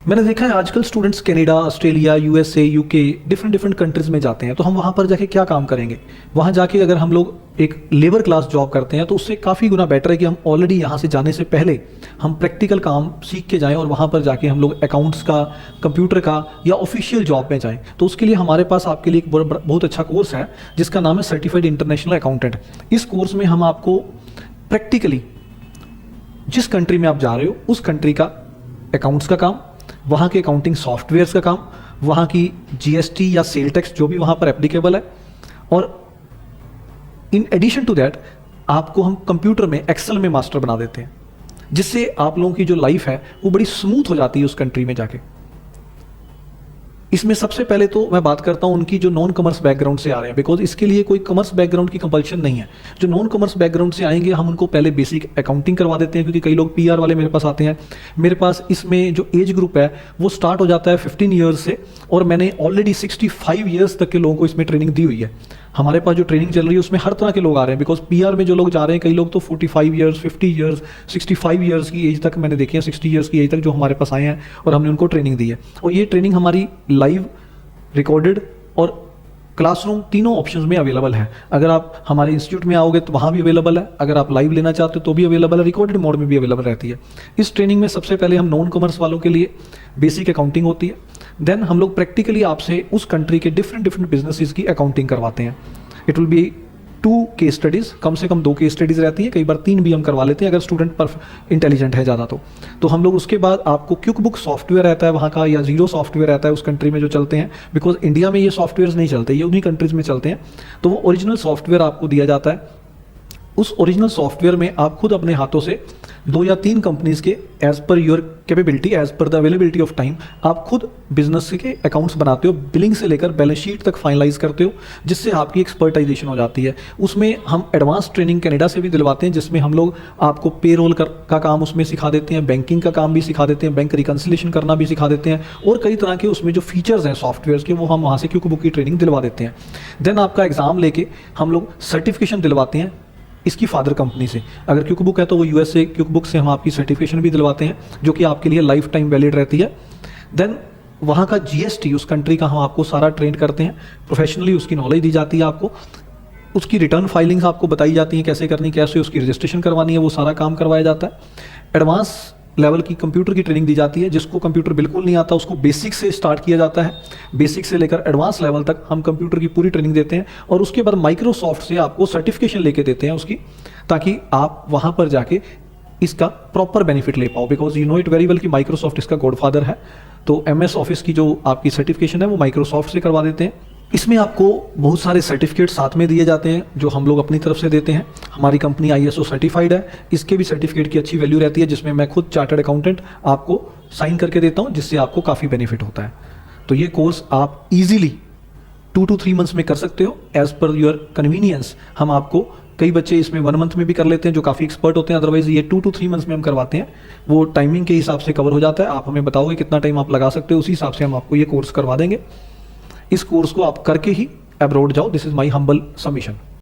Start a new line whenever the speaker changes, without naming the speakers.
मैंने देखा है आजकल students Canada, Australia, USA, UK different different countries में जाते हैं। तो हम वहाँ पर जाके क्या काम करेंगे? वहाँ जाके अगर हम लोग एक लेबर क्लास जॉब करते हैं तो उससे काफ़ी गुना बेटर है कि हम ऑलरेडी यहाँ से जाने से पहले हम प्रैक्टिकल काम सीख के जाएं और वहाँ पर जाके हम लोग अकाउंट्स का, कंप्यूटर का या ऑफिशियल जॉब में जाएं। तो उसके लिए हमारे पास आपके लिए एक बहुत अच्छा कोर्स है जिसका नाम है सर्टिफाइड इंटरनेशनल अकाउंटेंट। इस कोर्स में हम आपको प्रैक्टिकली जिस कंट्री में आप जा रहे हो उस कंट्री का अकाउंट्स का काम, वहाँ के अकाउंटिंग सॉफ्टवेयर्स का काम, वहाँ की जीएसटी या सेल टैक्स जो भी वहाँ पर एप्लीकेबल है, और इन एडिशन टू दैट आपको हम कंप्यूटर में, एक्सेल में मास्टर बना देते हैं, जिससे आप लोगों की जो लाइफ है वो बड़ी स्मूथ हो जाती है उस कंट्री में जाके। इसमें सबसे पहले तो मैं बात करता हूँ उनकी जो नॉन कॉमर्स बैकग्राउंड से आ रहे हैं, बिकॉज इसके लिए कोई कॉमर्स बैकग्राउंड की कंपल्शन नहीं है। जो नॉन कॉमर्स बैकग्राउंड से आएंगे हम उनको पहले बेसिक अकाउंटिंग करवा देते हैं, क्योंकि कई लोग पीआर वाले मेरे पास आते हैं। मेरे पास इसमें जो एज ग्रुप है वो स्टार्ट हो जाता है 15 ईयर्स से, और मैंने ऑलरेडी 65 ईयर्स तक के लोगों को इसमें ट्रेनिंग दी हुई है। हमारे पास जो ट्रेनिंग चल रही है उसमें हर तरह के लोग आ रहे हैं, बिकॉज पीआर में जो लोग जा रहे हैं, कई लोग तो 45 ईयर्स, 50 ईयर्स, 65 ईयर्स की एज तक मैंने देखे हैं, 60 ईयर्स की एज तक जो हमारे पास आए हैं और हमने उनको ट्रेनिंग दी है। और ये ट्रेनिंग हमारी लाइव, रिकॉर्डेड और क्लासरूम तीनों ऑप्शंस में अवेलेबल है। अगर आप हमारे इंस्टीट्यूट में आओगे तो वहाँ भी अवेलेबल है, अगर आप लाइव लेना चाहते हो तो भी अवेलेबल है, रिकॉर्डेड मोड में भी अवेलेबल रहती है। इस ट्रेनिंग में सबसे पहले हम नॉन कॉमर्स वालों के लिए बेसिक अकाउंटिंग होती है, देन हम लोग प्रैक्टिकली आपसे उस कंट्री के डिफरेंट बिजनेसेस की अकाउंटिंग करवाते हैं। It will be 2 case studies, कम से कम 2 केस स्टडीज़ रहती हैं, कई बार 3 भी हम करवा लेते हैं अगर स्टूडेंट पर इंटेलिजेंट है ज़्यादा तो हम लोग उसके बाद आपको क्विक बुक सॉफ्टवेयर रहता है वहाँ का, या जीरो सॉफ्टवेयर रहता है उस कंट्री में जो चलते हैं, बिकॉज इंडिया में ये सॉफ्टवेयर नहीं चलते, ये उन्हीं कंट्रीज़ में चलते हैं। तो वो ओरिजिनल सॉफ्टवेयर आपको दिया जाता है। उस ओरिजिनल सॉफ्टवेयर में आप खुद अपने हाथों से 2 या 3 कंपनीज़ के as per your capability, as per the availability of time आप खुद बिजनेस के अकाउंट्स बनाते हो, बिलिंग से लेकर बैलेंस शीट तक फाइनलाइज करते हो, जिससे आपकी एक्सपर्टाइजेशन हो जाती है। उसमें हम एडवांस ट्रेनिंग कनाडा से भी दिलवाते हैं, जिसमें हम लोग आपको पेरोल का काम उसमें सिखा देते हैं, बैंकिंग का काम भी सिखा देते हैं, बैंक रिकन्सिलेशन करना भी सिखा देते हैं, और कई तरह के उसमें जो फीचर्स हैं सॉफ्टवेयर के वो हम वहाँ से क्विक बुक की ट्रेनिंग दिलवा देते हैं। देन आपका एग्जाम लेके हम लोग सर्टिफिकेशन दिलवाते हैं इसकी फादर कंपनी से। अगर क्विक बुक है तो वो यूएसए क्विक बुक से हम आपकी सर्टिफिकेशन भी दिलवाते हैं, जो कि आपके लिए लाइफ टाइम वैलिड रहती है। देन वहाँ का जीएसटी उस कंट्री का हम आपको सारा ट्रेन करते हैं, प्रोफेशनली उसकी नॉलेज दी जाती है आपको, उसकी रिटर्न फाइलिंग्स आपको बताई जाती हैं कैसे करनी, कैसे उसकी रजिस्ट्रेशन करवानी है, वो सारा काम करवाया जाता है। एडवांस लेवल की कंप्यूटर की ट्रेनिंग दी जाती है, जिसको कंप्यूटर बिल्कुल नहीं आता उसको बेसिक से स्टार्ट किया जाता है, बेसिक से लेकर एडवांस लेवल तक हम कंप्यूटर की पूरी ट्रेनिंग देते हैं, और उसके बाद माइक्रोसॉफ्ट से आपको सर्टिफिकेशन लेके देते हैं उसकी, ताकि आप वहाँ पर जाके इसका प्रॉपर बेनिफिट ले पाओ, because you know it very well कि माइक्रोसॉफ्ट इसका गॉडफादर है। तो MS ऑफिस की जो आपकी सर्टिफिकेशन है वो माइक्रोसॉफ्ट से करवा देते हैं। इसमें आपको बहुत सारे सर्टिफिकेट साथ में दिए जाते हैं जो हम लोग अपनी तरफ से देते हैं। हमारी कंपनी ISO सर्टिफाइड है, इसके भी सर्टिफिकेट की अच्छी वैल्यू रहती है, जिसमें मैं खुद चार्टर्ड अकाउंटेंट आपको साइन करके देता हूं, जिससे आपको काफ़ी बेनिफिट होता है। तो ये कोर्स आप इजीली 2 to 3 मंथ्स में कर सकते हो, एज पर योर कन्वीनियंस। हम आपको, कई बच्चे इसमें 1 मंथ में भी कर लेते हैं जो काफ़ी एक्सपर्ट होते हैं, अदरवाइज ये 2 to 3 मंथ्स में हम करवाते हैं। वो टाइमिंग के हिसाब से कवर हो जाता है, आप हमें बताओगे कितना टाइम आप लगा सकते हो, उसी हिसाब से हम आपको ये कोर्स करवा देंगे। इस कोर्स को आप करके ही अब्रॉड जाओ, this is my humble submission.